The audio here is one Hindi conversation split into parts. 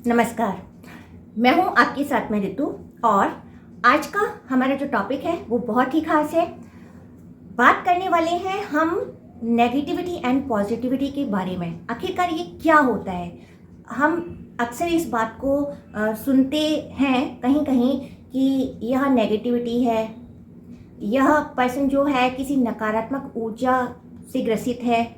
नमस्कार। मैं हूं आपके साथ में ऋतु और आज का हमारा जो टॉपिक है वो बहुत ही खास है। बात करने वाले हैं हम नेगेटिविटी एंड पॉजिटिविटी के बारे में। आखिरकार ये क्या होता है? हम अक्सर इस बात को सुनते हैं कहीं कहीं कि यह नेगेटिविटी है, यह पर्सन जो है किसी नकारात्मक ऊर्जा से ग्रसित है।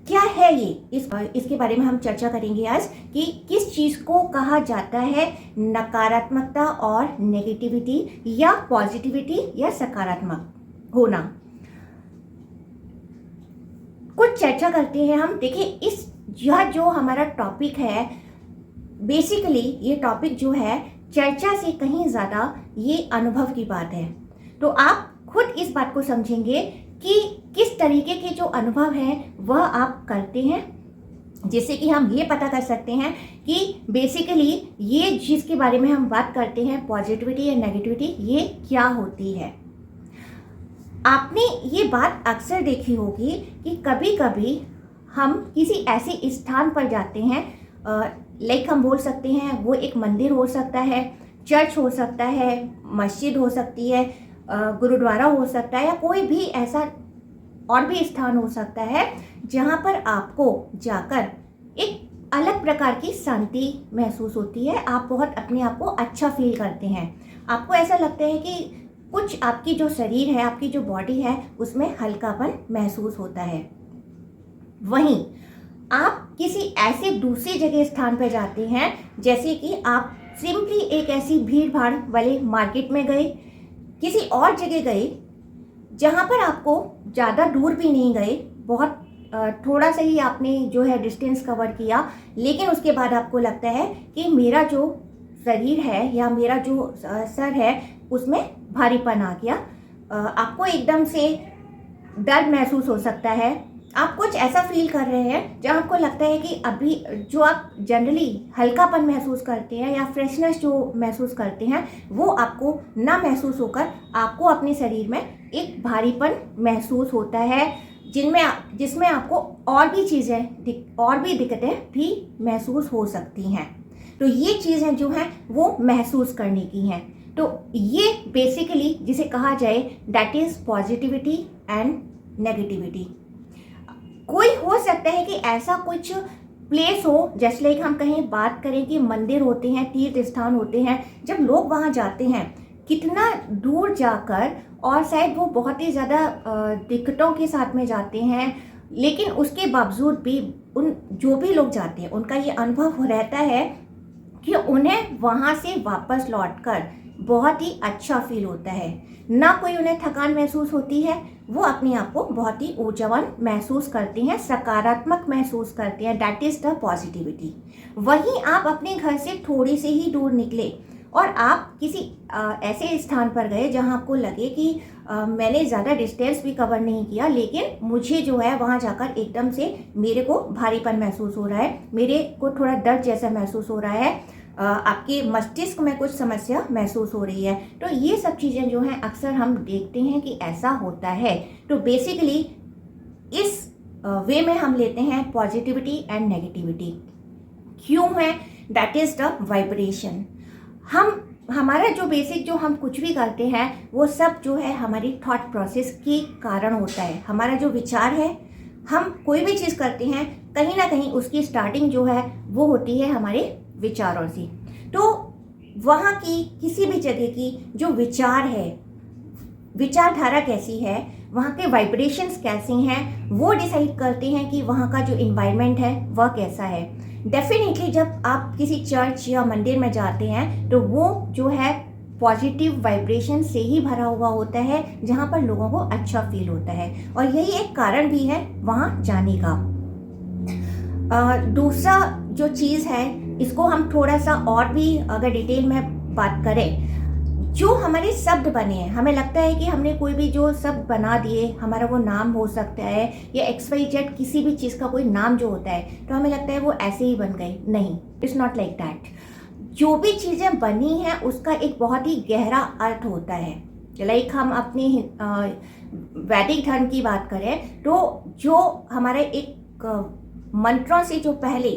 क्या है ये? इसके बारे में हम चर्चा करेंगे आज कि किस चीज़ को कहा जाता है नकारात्मकता और नेगेटिविटी, या पॉजिटिविटी या सकारात्मक होना। कुछ चर्चा करते हैं हम। देखिए, यह जो हमारा टॉपिक है, बेसिकली ये टॉपिक जो है चर्चा से कहीं ज़्यादा ये अनुभव की बात है। तो आप खुद इस बात को समझेंगे कि किस तरीके के जो अनुभव हैं वह आप करते हैं, जिससे कि हम ये पता कर सकते हैं कि बेसिकली ये जिसके बारे में हम बात करते हैं पॉजिटिविटी या नेगेटिविटी, ये क्या होती है। आपने ये बात अक्सर देखी होगी कि कभी कभी हम किसी ऐसे स्थान पर जाते हैं, लाइक हम बोल सकते हैं वो एक मंदिर हो सकता है, चर्च हो सकता है, मस्जिद हो सकती है, गुरुद्वारा हो सकता है, या कोई भी ऐसा और भी स्थान हो सकता है जहाँ पर आपको जाकर एक अलग प्रकार की शांति महसूस होती है। आप बहुत अपने आप को अच्छा फील करते हैं। आपको ऐसा लगता है कि कुछ आपकी जो शरीर है, आपकी जो बॉडी है, उसमें हल्कापन महसूस होता है। वहीं आप किसी ऐसे दूसरी जगह स्थान पर जाते हैं, जैसे कि आप सिंपली एक ऐसी भीड़ भाड़ वाले मार्केट में गए, किसी और जगह गए जहाँ पर आपको ज़्यादा दूर भी नहीं गए, बहुत थोड़ा सा ही आपने जो है डिस्टेंस कवर किया, लेकिन उसके बाद आपको लगता है कि मेरा जो शरीर है या मेरा जो सर है उसमें भारीपन आ गया। आपको एकदम से डर महसूस हो सकता है। आप कुछ ऐसा फील कर रहे हैं जहाँ आपको लगता है कि अभी जो आप जनरली हल्कापन महसूस करते हैं या फ्रेशनेस जो महसूस करते हैं, वो आपको ना महसूस होकर आपको अपने शरीर में एक भारीपन महसूस होता है, जिसमें आपको और भी चीज़ें, और भी दिक्कतें भी महसूस हो सकती हैं। तो ये चीज़ें जो हैं वो महसूस करने की हैं। तो ये बेसिकली जिसे कहा जाए that is positivity and negativity. कोई हो सकता है कि ऐसा कुछ प्लेस हो, जैसे लाइक हम कहीं बात करें कि मंदिर होते हैं, तीर्थ स्थान होते हैं, जब लोग वहाँ जाते हैं कितना दूर जाकर, और शायद वो बहुत ही ज़्यादा दिक्कतों के साथ में जाते हैं, लेकिन उसके बावजूद भी उन जो भी लोग जाते हैं उनका ये अनुभव रहता है कि उन्हें वहाँ से वापस लौटकर बहुत ही अच्छा फील होता है। ना कोई उन्हें थकान महसूस होती है, वो अपने आप को बहुत ही ऊर्जावान महसूस करते हैं, सकारात्मक महसूस करते हैं। That is the positivity. वहीं आप अपने घर से थोड़ी से ही दूर निकले और आप किसी ऐसे स्थान पर गए जहां आपको लगे कि मैंने ज़्यादा डिस्टेंस भी कवर नहीं किया, लेकिन मुझे जो है वहां जाकर एकदम से मेरे को भारीपन महसूस हो रहा है, मेरे को थोड़ा दर्द जैसा महसूस हो रहा है, आपके मस्तिष्क में कुछ समस्या महसूस हो रही है। तो ये सब चीज़ें जो हैं अक्सर हम देखते हैं कि ऐसा होता है। तो बेसिकली इस वे में हम लेते हैं पॉजिटिविटी एंड नेगेटिविटी। क्यों है? That is the vibration. हमारा जो बेसिक जो हम कुछ भी करते हैं वो सब जो है हमारी थॉट प्रोसेस के कारण होता है। हमारा जो विचार है, हम कोई भी चीज़ करते हैं कहीं ना कहीं उसकी स्टार्टिंग जो है वो होती है हमारे विचारों से। तो वहाँ की किसी भी जगह की जो विचार है, विचारधारा कैसी है, वहाँ के वाइब्रेशंस कैसे हैं, वो डिसाइड करते हैं कि वहाँ का जो इन्वायरमेंट है वह कैसा है। डेफिनेटली जब आप किसी चर्च या मंदिर में जाते हैं तो वो जो है पॉजिटिव वाइब्रेशन से ही भरा हुआ होता है, जहाँ पर लोगों को अच्छा फील होता है, और यही एक कारण भी है वहाँ जाने का। दूसरा जो चीज़ है, इसको हम थोड़ा सा और भी अगर डिटेल में बात करें, जो हमारे शब्द बने हैं, हमें लगता है कि हमने कोई भी जो शब्द बना दिए, हमारा वो नाम हो सकता है या XYZ किसी भी चीज़ का कोई नाम जो होता है, तो हमें लगता है वो ऐसे ही बन गए। नहीं, इट्स नॉट लाइक दैट। जो भी चीज़ें बनी हैं उसका एक बहुत ही गहरा अर्थ होता है। लाइक हम अपनी वैदिक धर्म की बात करें तो जो हमारे एक मंत्रों से जो पहले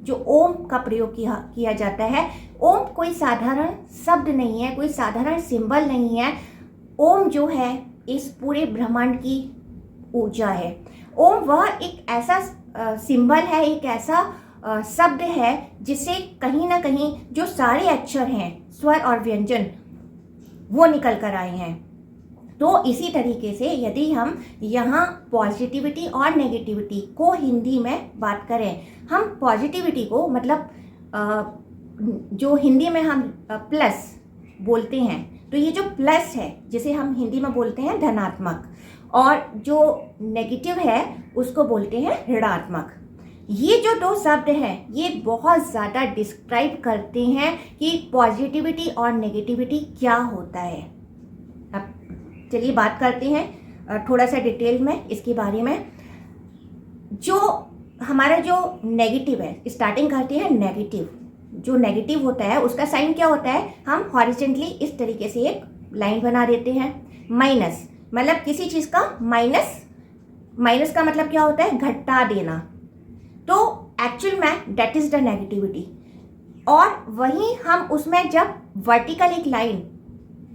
जो ओम का प्रयोग किया जाता है। ओम कोई साधारण शब्द नहीं है, कोई साधारण सिंबल नहीं है। ओम जो है इस पूरे ब्रह्मांड की ऊर्जा है। ओम वह एक ऐसा सिंबल है, एक ऐसा शब्द है जिससे कहीं ना कहीं जो सारे अक्षर हैं, स्वर और व्यंजन, वो निकल कर आए हैं। तो इसी तरीके से यदि हम यहाँ पॉजिटिविटी और नेगेटिविटी को हिंदी में बात करें, हम पॉजिटिविटी को मतलब जो हिंदी में हम प्लस बोलते हैं, तो ये जो प्लस है जिसे हम हिंदी में बोलते हैं धनात्मक, और जो नेगेटिव है उसको बोलते हैं ऋणात्मक। ये जो दो शब्द हैं ये बहुत ज़्यादा डिस्क्राइब करते हैं कि पॉजिटिविटी और नेगेटिविटी क्या होता है। अब चलिए बात करते हैं थोड़ा सा डिटेल में इसके बारे में। जो हमारा जो नेगेटिव है, स्टार्टिंग करते हैं नेगेटिव। जो नेगेटिव होता है उसका साइन क्या होता है, हम हॉरिजेंटली इस तरीके से एक लाइन बना देते हैं। माइनस मतलब किसी चीज़ का माइनस का मतलब क्या होता है, घटा देना। तो एक्चुअल में दैट इज द नेगेटिविटी। और वहीं हम उसमें जब वर्टिकल एक लाइन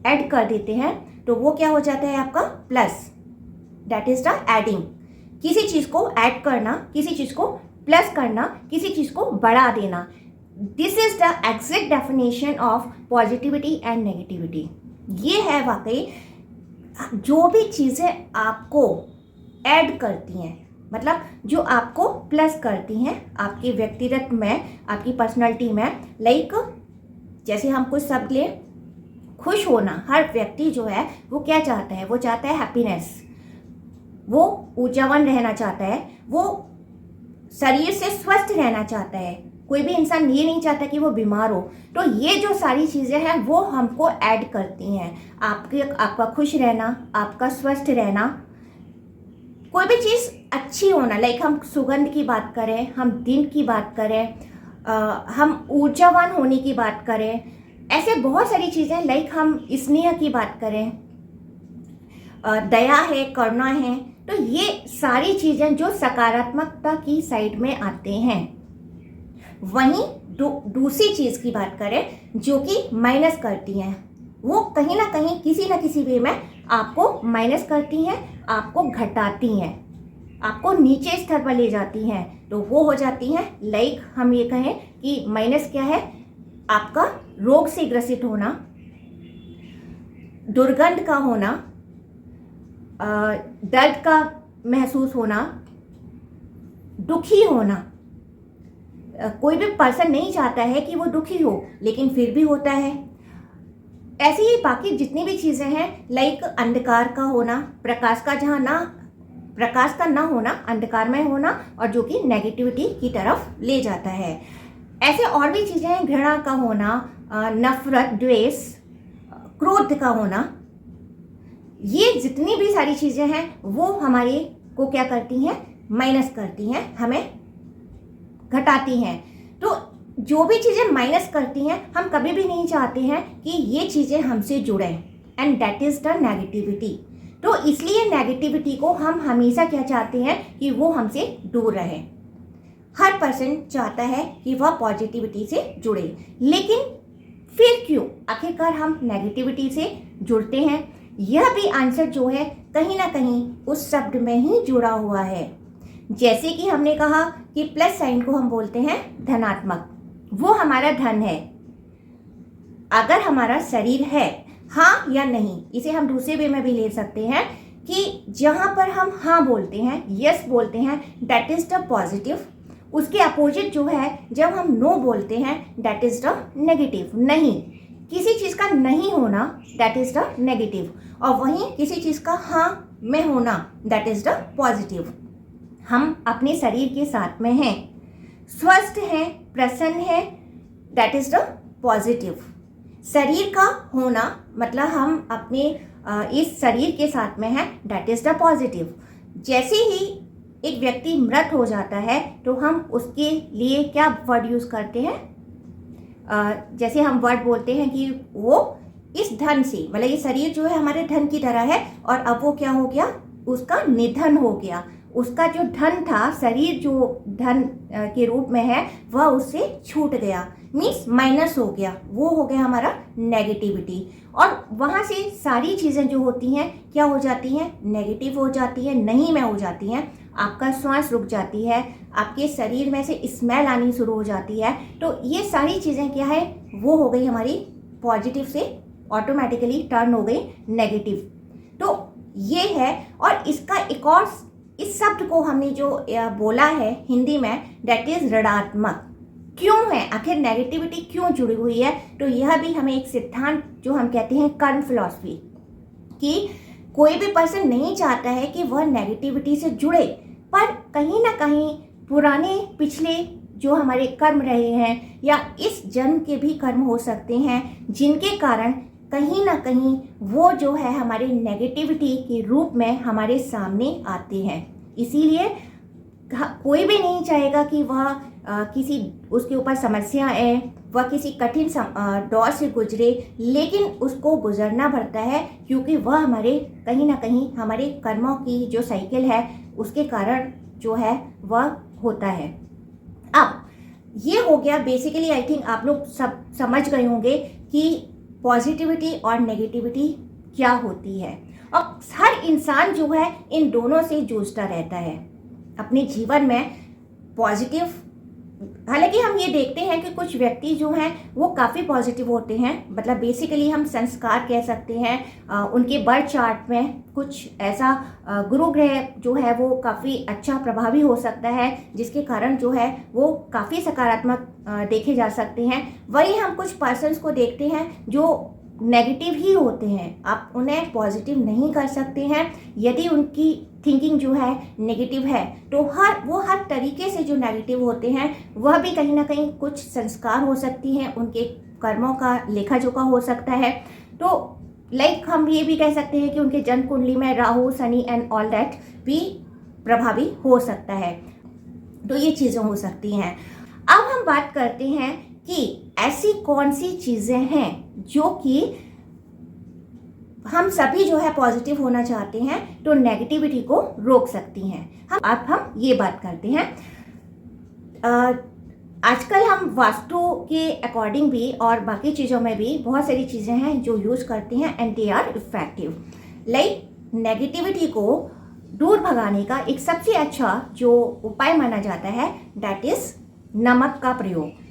ऐड कर देते हैं तो वो क्या हो जाता है आपका plus, that is the adding. किसी चीज़ को ऐड करना, किसी चीज़ को प्लस करना, किसी चीज़ को बढ़ा देना। This is the exact definition of positivity and negativity. ये है वाकई जो भी चीज़ें आपको ऐड करती हैं, मतलब जो आपको प्लस करती हैं आपके व्यक्तिगत में, आपकी पर्सनालिटी में। लाइक जैसे हम कुछ शब्द लें, खुश होना। हर व्यक्ति जो है वो क्या चाहता है, वो चाहता है हैप्पीनेस, वो ऊर्जावान रहना चाहता है, वो शरीर से स्वस्थ रहना चाहता है। कोई भी इंसान ये नहीं चाहता कि वो बीमार हो। तो ये जो सारी चीज़ें हैं वो हमको ऐड करती हैं, आपका खुश रहना, आपका स्वस्थ रहना, कोई भी चीज़ अच्छी होना। लाइक हम सुगंध की बात करें, हम दिन की बात करें, हम ऊर्जावान होने की बात करें, ऐसे बहुत सारी चीज़ें। लाइक हम स्नेह की बात करें, दया है, करुणा है। तो ये सारी चीज़ें जो सकारात्मकता की साइड में आते हैं। वहीं दूसरी चीज़ की बात करें जो कि माइनस करती हैं, वो कहीं ना कहीं किसी न किसी वे में आपको माइनस करती हैं, आपको घटाती हैं, आपको नीचे स्तर पर ले जाती हैं। तो वो हो जाती हैं, लाइक हम ये कहें कि माइनस क्या है, आपका रोग से ग्रसित होना, दुर्गंध का होना, दर्द का महसूस होना, दुखी होना। कोई भी पर्सन नहीं चाहता है कि वो दुखी हो, लेकिन फिर भी होता है। ऐसे ही बाकी जितनी भी चीज़ें हैं, लाइक अंधकार का होना, प्रकाश का ना होना, अंधकार में होना, और जो कि नेगेटिविटी की तरफ ले जाता है। ऐसे और भी चीज़ें हैं, घृणा का होना, नफरत, द्वेष, क्रोध का होना। ये जितनी भी सारी चीज़ें हैं वो हमारे को क्या करती हैं, माइनस करती हैं, हमें घटाती हैं। तो जो भी चीज़ें माइनस करती हैं, हम कभी भी नहीं चाहते हैं कि ये चीज़ें हमसे जुड़ें, and that is the negativity. तो इसलिए नेगेटिविटी को हम हमेशा क्या चाहते हैं कि वो हमसे दूर रहे। हर पर्सन चाहता है कि वह पॉजिटिविटी से जुड़े, लेकिन फिर क्यों आखिरकार हम नेगेटिविटी से जुड़ते हैं? यह भी आंसर जो है कहीं ना कहीं उस शब्द में ही जुड़ा हुआ है। जैसे कि हमने कहा कि प्लस साइन को हम बोलते हैं धनात्मक, वो हमारा धन है। अगर हमारा शरीर है, हाँ या नहीं, इसे हम दूसरे वे में भी ले सकते हैं कि जहाँ पर हम हाँ बोलते हैं, यस बोलते हैं, दैट इज द पॉजिटिव। उसके अपोजिट जो है, जब हम नो बोलते हैं, दैट इज द नेगेटिव। नहीं, किसी चीज़ का नहीं होना, दैट इज द नेगेटिव। और वहीं किसी चीज़ का हाँ में होना, दैट इज द पॉजिटिव। हम अपने शरीर के साथ में हैं, स्वस्थ हैं, प्रसन्न हैं, दैट इज द पॉजिटिव। शरीर का होना मतलब हम अपने इस शरीर के साथ में हैं, दैट इज द पॉजिटिव। जैसे ही एक व्यक्ति मृत हो जाता है तो हम उसके लिए क्या वर्ड यूज़ करते हैं? जैसे हम वर्ड बोलते हैं कि वो इस धन से, मतलब ये शरीर जो है हमारे धन की तरह है, और अब वो क्या हो गया, उसका निधन हो गया, उसका जो धन था, शरीर जो धन के रूप में है, वह उससे छूट गया, मीन्स माइनस हो गया, वो हो गया हमारा नेगेटिविटी। और वहाँ से सारी चीज़ें जो होती हैं क्या हो जाती हैं, नेगेटिव हो जाती हैं, नहीं में हो जाती हैं। आपका श्वास रुक जाती है, आपके शरीर में से स्मेल आनी शुरू हो जाती है। तो ये सारी चीज़ें क्या है, वो हो गई हमारी पॉजिटिव से ऑटोमेटिकली टर्न हो गई नेगेटिव। तो ये है। और इसका एक और, इस शब्द को हमने जो बोला है हिंदी में, दैट इज ऋणात्मक। क्यों है, आखिर नेगेटिविटी क्यों जुड़ी हुई है? तो यह भी हमें एक सिद्धांत जो हम कहते हैं कर्म फिलॉसफी, कि कोई भी पर्सन नहीं चाहता है कि वह नेगेटिविटी से जुड़े, पर कहीं ना कहीं पुराने पिछले जो हमारे कर्म रहे हैं या इस जन्म के भी कर्म हो सकते हैं, जिनके कारण कहीं ना कहीं वो जो है हमारे नेगेटिविटी के रूप में हमारे सामने आते हैं। इसीलिए कोई भी नहीं चाहेगा कि वह किसी उसके ऊपर समस्या आए, वह किसी कठिन दौर से गुजरे, लेकिन उसको गुजरना पड़ता है, क्योंकि वह हमारे कहीं ना कहीं हमारे कर्मों की जो साइकिल है उसके कारण जो है वह होता है। अब ये हो गया बेसिकली, आई थिंक आप लोग सब समझ गए होंगे कि पॉजिटिविटी और नेगेटिविटी क्या होती है। और हर इंसान जो है इन दोनों से जूझता रहता है अपने जीवन में। पॉजिटिव, हालांकि हम ये देखते हैं कि कुछ व्यक्ति जो हैं वो काफ़ी पॉजिटिव होते हैं, मतलब बेसिकली हम संस्कार कह सकते हैं, उनके बर्थ चार्ट में कुछ ऐसा गुरु ग्रह जो है वो काफ़ी अच्छा प्रभावी हो सकता है, जिसके कारण जो है वो काफ़ी सकारात्मक देखे जा सकते हैं। वही हम कुछ पर्सन्स को देखते हैं जो नेगेटिव ही होते हैं, आप उन्हें पॉजिटिव नहीं कर सकते हैं। यदि उनकी थिंकिंग जो है नेगेटिव है तो वो हर तरीके से जो नेगेटिव होते हैं वह भी कहीं ना कहीं कुछ संस्कार हो सकती हैं, उनके कर्मों का लेखा जोखा हो सकता है। तो लाइक हम ये भी कह सकते हैं कि उनके जन्म कुंडली में Rahu, Shani and all that भी प्रभावी हो सकता है। तो ये चीज़ें हो सकती हैं। अब हम बात करते हैं कि ऐसी कौन सी चीज़ें हैं जो कि हम सभी जो है पॉजिटिव होना चाहते हैं तो नेगेटिविटी को रोक सकती हैं। हम ये बात करते हैं। आजकल हम वास्तु के अकॉर्डिंग भी और बाकी चीज़ों में भी बहुत सारी चीज़ें हैं जो यूज़ करते हैं and they are effective. Like negativity को दूर भगाने का एक सबसे अच्छा जो उपाय माना जाता है दैट इज़ नमक का प्रयोग।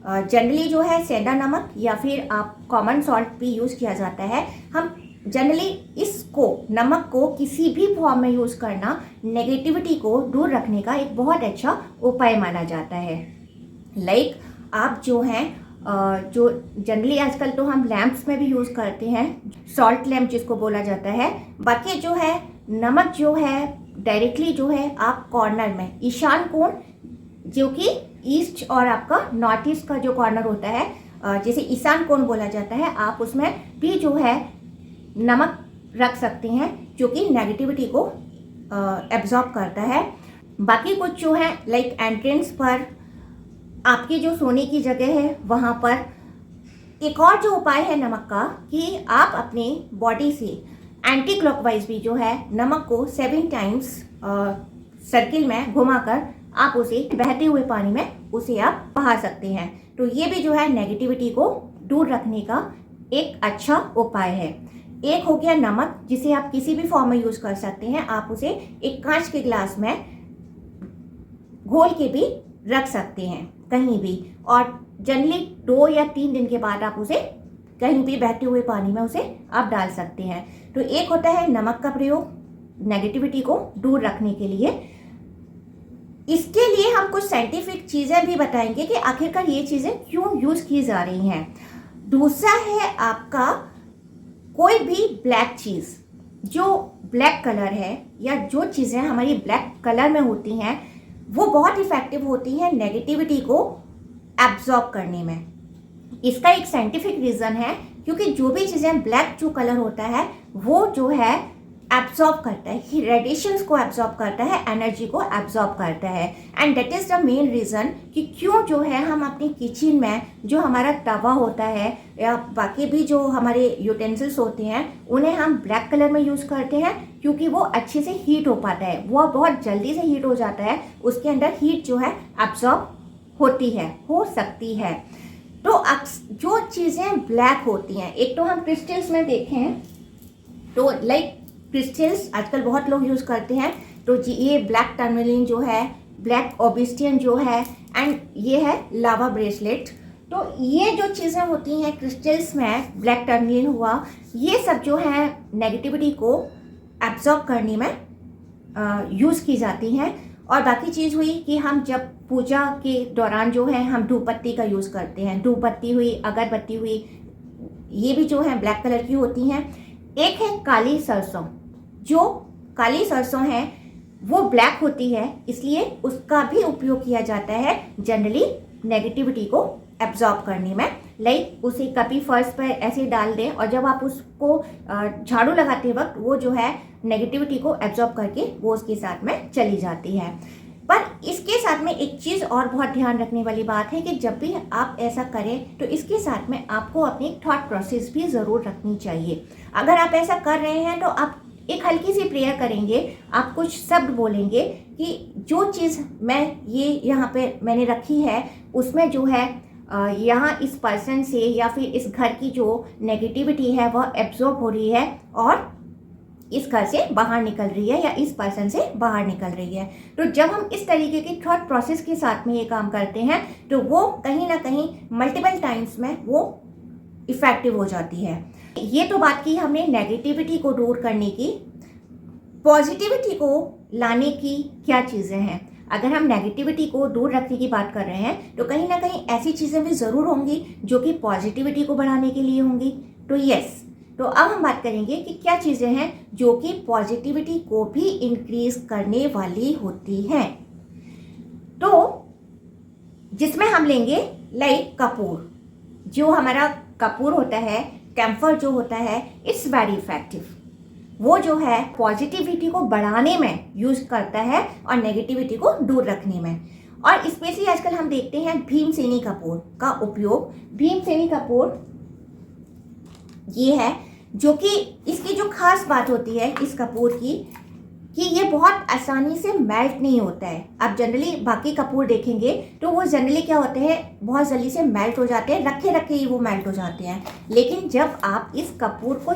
जनरली जो है सेंधा नमक या फिर आप कॉमन सॉल्ट भी यूज़ किया जाता है। हम जनरली इसको, नमक को किसी भी फॉर्म में यूज़ करना नेगेटिविटी को दूर रखने का एक बहुत अच्छा उपाय माना जाता है। लाइक आप जो हैं जो जनरली आजकल तो हम लैंप्स में भी यूज़ करते हैं, सॉल्ट लैम्प जिसको बोला जाता है। बाकी जो है नमक जो है डायरेक्टली जो है आप कॉर्नर में, ईशान कोण जो कि ईस्ट और आपका नॉर्थ ईस्ट का जो कॉर्नर होता है, जैसे ईशान कोण बोला जाता है, आप उसमें भी जो है नमक रख सकते हैं जो कि नेगेटिविटी को एब्जॉर्ब करता है। बाकी कुछ जो है लाइक एंट्रेंस पर, आपकी जो सोने की जगह है वहाँ पर एक और जो उपाय है नमक का, कि आप अपने बॉडी से एंटी क्लॉकवाइज भी जो है नमक को 7 टाइम्स सर्किल में घुमाकर आप उसे बहते हुए पानी में उसे आप बहा सकते हैं। तो ये भी जो है नेगेटिविटी को दूर रखने का एक अच्छा उपाय है। एक हो गया नमक, जिसे आप किसी भी फॉर्म में यूज़ कर सकते हैं। आप उसे एक कांच के ग्लास में घोल के भी रख सकते हैं कहीं भी, और जनरली 2 या 3 दिन के बाद आप उसे कहीं भी बहते हुए पानी में उसे आप डाल सकते हैं। तो एक होता है नमक का प्रयोग नेगेटिविटी को दूर रखने के लिए। इसके लिए हम कुछ साइंटिफिक चीज़ें भी बताएंगे कि आखिरकार ये चीज़ें क्यों यूज़ की जा रही हैं। दूसरा है आपका कोई भी ब्लैक चीज़, जो ब्लैक कलर है या जो चीज़ें हमारी ब्लैक कलर में होती हैं वो बहुत इफ़ेक्टिव होती हैं नेगेटिविटी को एब्जॉर्ब करने में। इसका एक साइंटिफिक रीज़न है, क्योंकि जो भी चीज़ें ब्लैक जो कलर होता है वो जो है एब्जॉर्ब करता है, रेडिएशंस को एब्जॉर्ब करता है, एनर्जी को एब्जॉर्ब करता है। And that is the main reason कि क्यों जो है हम अपनी किचन में जो हमारा तवा होता है या बाकी भी जो हमारे यूटेंसिल्स होते हैं उन्हें हम ब्लैक कलर में यूज़ करते हैं, क्योंकि वो अच्छे से हीट हो पाता है, वो बहुत जल्दी से हीट हो जाता है, उसके अंदर हीट जो है एब्जॉर्ब होती है, हो सकती है। तो जो चीज़ें ब्लैक होती हैं, एक तो हम क्रिस्टल्स में देखें तो लाइक क्रिस्टल्स आजकल बहुत लोग यूज़ करते हैं, तो ये ब्लैक टर्मलिन जो है, ब्लैक ऑबिस्टियन जो है, एंड ये है लावा ब्रेसलेट। तो ये जो चीज़ें होती हैं क्रिस्टल्स में, ब्लैक टर्मलिन हुआ, ये सब जो है नेगेटिविटी को एब्जॉर्ब करने में यूज़ की जाती हैं। और बाकी चीज़ हुई कि हम जब पूजा के दौरान जो है हम धूप बत्ती का यूज़ करते हैं, धूप बत्ती हुई, अगरबत्ती हुई, ये भी जो है ब्लैक कलर की होती हैं। एक है काली सरसों, जो काली सरसों है वो ब्लैक होती है, इसलिए उसका भी उपयोग किया जाता है जनरली नेगेटिविटी को एब्जॉर्ब करने में। लाइक उसे कभी फर्श पर ऐसे डाल दें और जब आप उसको झाड़ू लगाते वक्त वो जो है नेगेटिविटी को एब्जॉर्ब करके वो उसके साथ में चली जाती है। पर इसके साथ में एक चीज़ और बहुत ध्यान रखने वाली बात है कि जब भी आप ऐसा करें तो इसके साथ में आपको अपनी थॉट प्रोसेस भी ज़रूर रखनी चाहिए। अगर आप ऐसा कर रहे हैं तो आप एक हल्की सी प्रेयर करेंगे, आप कुछ शब्द बोलेंगे कि जो चीज़ मैं ये यहाँ पे मैंने रखी है उसमें जो है यहाँ इस पर्सन से या फिर इस घर की जो नेगेटिविटी है वह एब्जॉर्ब हो रही है और इस घर से बाहर निकल रही है या इस पर्सन से बाहर निकल रही है। तो जब हम इस तरीके की थॉट प्रोसेस के साथ में ये काम करते हैं तो वो कहीं ना कहीं मल्टीपल टाइम्स में वो इफेक्टिव हो जाती है। ये तो बात की हमने नेगेटिविटी को दूर करने की। पॉजिटिविटी को लाने की क्या चीज़ें हैं? अगर हम नेगेटिविटी को दूर रखने की बात कर रहे हैं तो कहीं ना कहीं ऐसी चीज़ें भी ज़रूर होंगी जो कि पॉजिटिविटी को बढ़ाने के लिए होंगी। तो यस, तो अब हम बात करेंगे कि क्या चीज़ें हैं जो कि पॉजिटिविटी को भी इंक्रीज करने वाली होती हैं। तो जिसमें हम लेंगे लाइक कपूर, जो हमारा कपूर होता है, कैम्फर जो होता है, इट्स वेरी इफेक्टिव। वो जो है पॉजिटिविटी को बढ़ाने में यूज़ करता है और नेगेटिविटी को दूर रखने में। और स्पेशली आजकल हम देखते हैं भीमसेनी कपूर का उपयोग। भीमसेनी कपूर ये है जो कि इसकी जो खास बात होती है इस कपूर की कि ये बहुत आसानी से मेल्ट नहीं होता है। आप जनरली बाकी कपूर देखेंगे तो वो जनरली क्या होते हैं, बहुत जल्दी से मेल्ट हो जाते हैं, रखे रखे ही वो मेल्ट हो जाते हैं। लेकिन जब आप इस कपूर को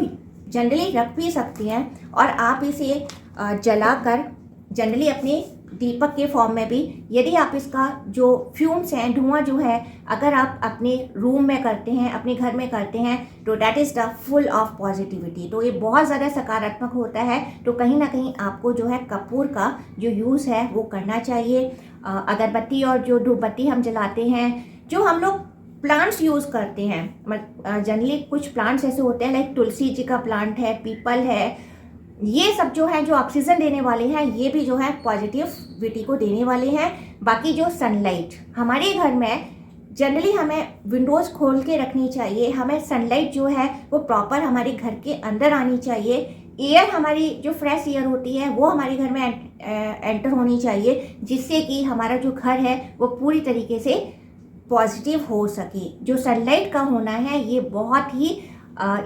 जनरली रख भी सकते हैं और आप इसे जलाकर जनरली अपने दीपक के फॉर्म में भी, यदि आप इसका जो फ्यूम्स हैं, धुआं जो है, अगर आप अपने रूम में करते हैं, अपने घर में करते हैं तो that is the full of positivity. तो ये बहुत ज़्यादा सकारात्मक होता है। तो कहीं ना कहीं आपको जो है कपूर का जो यूज़ है वो करना चाहिए। अगरबत्ती और जो धूपबत्ती हम जलाते हैं, जो हम लोग प्लांट्स यूज़ करते हैं, जनरली कुछ प्लांट्स ऐसे होते हैं लाइक तुलसी जी का प्लांट है, पीपल है, ये सब जो है जो ऑक्सीजन देने वाले हैं, ये भी जो है पॉजिटिविटी को देने वाले हैं। बाकी जो सनलाइट हमारे घर में जनरली हमें विंडोज़ खोल के रखनी चाहिए। हमें सनलाइट जो है वो प्रॉपर हमारे घर के अंदर आनी चाहिए। एयर हमारी जो फ्रेश एयर होती है वो हमारे घर में एंटर होनी चाहिए, जिससे कि हमारा जो घर है वो पूरी तरीके से पॉजिटिव हो सके। जो सनलाइट का होना है ये बहुत ही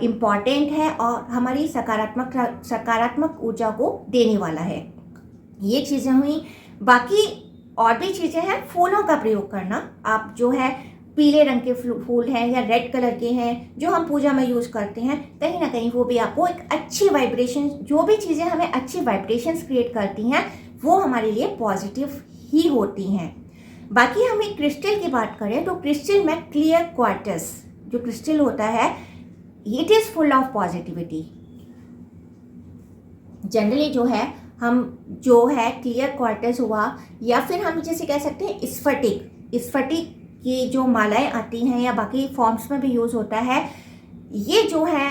इम्पॉर्टेंट है और हमारी सकारात्मक ऊर्जा को देने वाला है। ये चीज़ें हुई। बाकी और भी चीज़ें हैं, फूलों का प्रयोग करना। आप जो है पीले रंग के फूल हैं या रेड कलर के हैं जो हम पूजा में यूज़ करते हैं, कहीं ना कहीं वो भी आपको एक अच्छी वाइब्रेशन, जो भी चीज़ें हमें अच्छी वाइब्रेशंस क्रिएट करती हैं वो हमारे लिए पॉजिटिव ही होती हैं। बाकी हम एक क्रिस्टल की बात करें तो क्रिस्टल में क्लियर क्वार्ट्ज जो क्रिस्टल होता है, it is full of positivity. Generally जो है हम जो है क्लियर क्वार्ट्ज हुआ या फिर हम जैसे कह सकते हैं स्फटिक की जो मालाएं आती हैं या बाकी फॉर्म्स में भी यूज़ होता है, ये जो है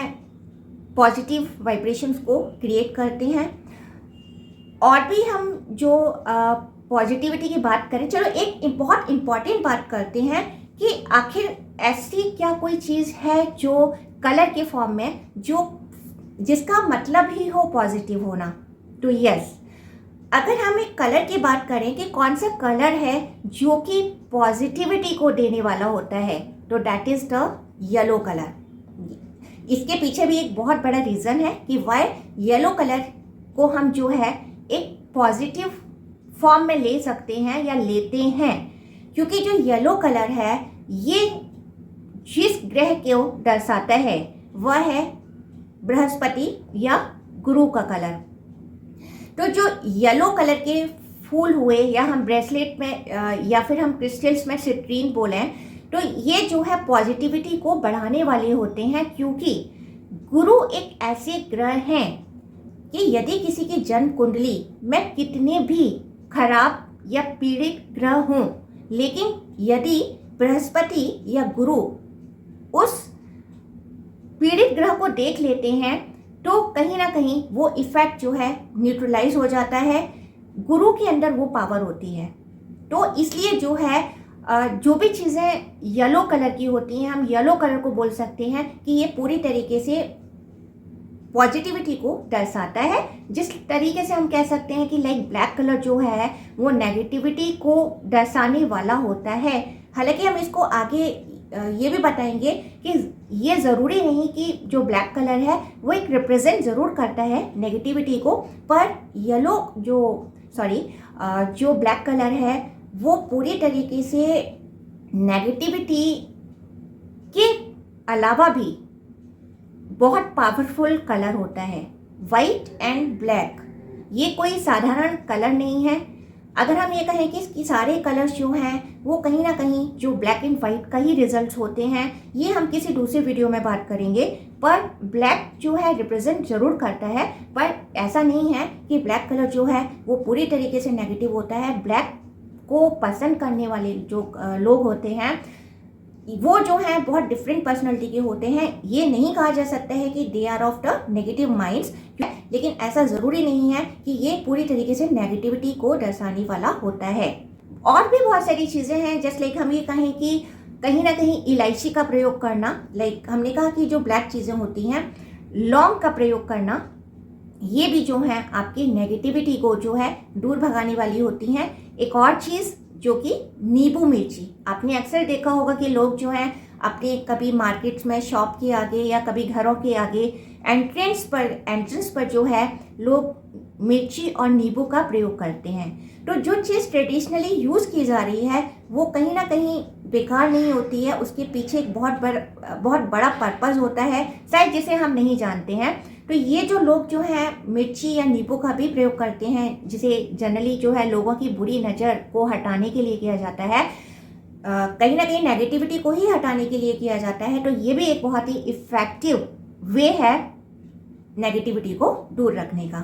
पॉजिटिव वाइब्रेशंस को क्रिएट करते हैं। और भी हम जो पॉजिटिविटी की बात करें, चलो एक बहुत इम्पॉर्टेंट बात करते हैं कि आखिर ऐसी क्या कोई चीज़ है जो कलर के फॉर्म में, जो जिसका मतलब ही हो पॉजिटिव होना। तो यस, अगर हम एक कलर की बात करें कि कौन सा कलर है जो कि पॉजिटिविटी को देने वाला होता है, तो that is the yellow colour. इसके पीछे भी एक बहुत बड़ा रीज़न है कि वाई येलो कलर को हम जो है एक पॉजिटिव फॉर्म में ले सकते हैं या लेते हैं, क्योंकि जो येलो कलर है ये जिस ग्रह को दर्शाता है वह है बृहस्पति या गुरु का कलर। तो जो येलो कलर के फूल हुए या हम ब्रेसलेट में या फिर हम क्रिस्टल्स में सिट्रीन बोलें, तो ये जो है पॉजिटिविटी को बढ़ाने वाले होते हैं, क्योंकि गुरु एक ऐसे ग्रह हैं कि यदि किसी की जन्म कुंडली में कितने भी खराब या पीड़ित ग्रह हों, लेकिन यदि बृहस्पति या गुरु उस पीड़ित ग्रह को देख लेते हैं तो कहीं ना कहीं वो इफेक्ट जो है न्यूट्रलाइज हो जाता है। गुरु के अंदर वो पावर होती है। तो इसलिए जो है जो भी चीज़ें येलो कलर की होती हैं, हम येलो कलर को बोल सकते हैं कि ये पूरी तरीके से पॉजिटिविटी को दर्शाता है। जिस तरीके से हम कह सकते हैं कि लाइक ब्लैक कलर जो है वो नेगेटिविटी को दर्शाने वाला होता है। हालांकि हम इसको आगे ये भी बताएंगे कि ये ज़रूरी नहीं कि जो ब्लैक कलर है वो एक रिप्रेजेंट ज़रूर करता है नेगेटिविटी को, पर जो ब्लैक कलर है वो पूरी तरीके से नेगेटिविटी के अलावा भी बहुत पावरफुल कलर होता है। वाइट एंड ब्लैक ये कोई साधारण कलर नहीं है। अगर हम ये कहें कि इसकी सारे कलर्स जो हैं वो कहीं ना कहीं जो ब्लैक एंड वाइट का ही रिजल्ट्स होते हैं, ये हम किसी दूसरे वीडियो में बात करेंगे। पर ब्लैक जो है रिप्रेजेंट जरूर करता है, पर ऐसा नहीं है कि ब्लैक कलर जो है वो पूरी तरीके से नेगेटिव होता है। ब्लैक को पसंद करने वाले जो लोग होते हैं वो जो है बहुत डिफरेंट पर्सनालिटी के होते हैं। ये नहीं कहा जा सकता है कि they are of the negative minds, लेकिन ऐसा ज़रूरी नहीं है कि ये पूरी तरीके से नेगेटिविटी को दर्शाने वाला होता है। और भी बहुत सारी चीज़ें हैं, जैसे लाइक हम ये कहें कि कहीं ना कहीं इलायची का प्रयोग करना, लाइक हमने कहा कि जो ब्लैक चीज़ें होती हैं, लौंग का प्रयोग करना, ये भी जो है आपकी नेगेटिविटी को जो है दूर भगाने वाली होती हैं। एक और चीज़ जो कि नींबू मिर्ची, आपने अक्सर देखा होगा कि लोग जो हैं अपने कभी मार्केट्स में शॉप के आगे या कभी घरों के आगे एंट्रेंस पर जो है लोग मिर्ची और नींबू का प्रयोग करते हैं। तो जो चीज़ ट्रेडिशनली यूज़ की जा रही है वो कहीं ना कहीं बेकार नहीं होती है, उसके पीछे एक बहुत बड़ा पर्पज़ होता है, शायद जिसे हम नहीं जानते हैं। तो ये जो लोग जो हैं मिर्ची या नींबू का भी प्रयोग करते हैं, जिसे जनरली जो है लोगों की बुरी नज़र को हटाने के लिए किया जाता है, कहीं ना कहीं नेगेटिविटी को ही हटाने के लिए किया जाता है। तो ये भी एक बहुत ही इफ़ेक्टिव वे है नेगेटिविटी को दूर रखने का।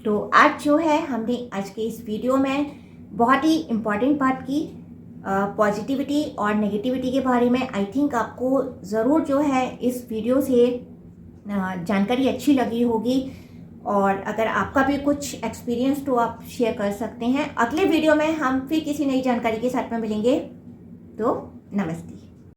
तो आज जो है हमने आज के इस वीडियो में बहुत ही इम्पॉर्टेंट बात की पॉजिटिविटी और नेगेटिविटी के बारे में। आई थिंक आपको ज़रूर जो है इस वीडियो से जानकारी अच्छी लगी होगी, और अगर आपका भी कुछ एक्सपीरियंस तो आप शेयर कर सकते हैं। अगले वीडियो में हम फिर किसी नई जानकारी के साथ में मिलेंगे। तो नमस्ते।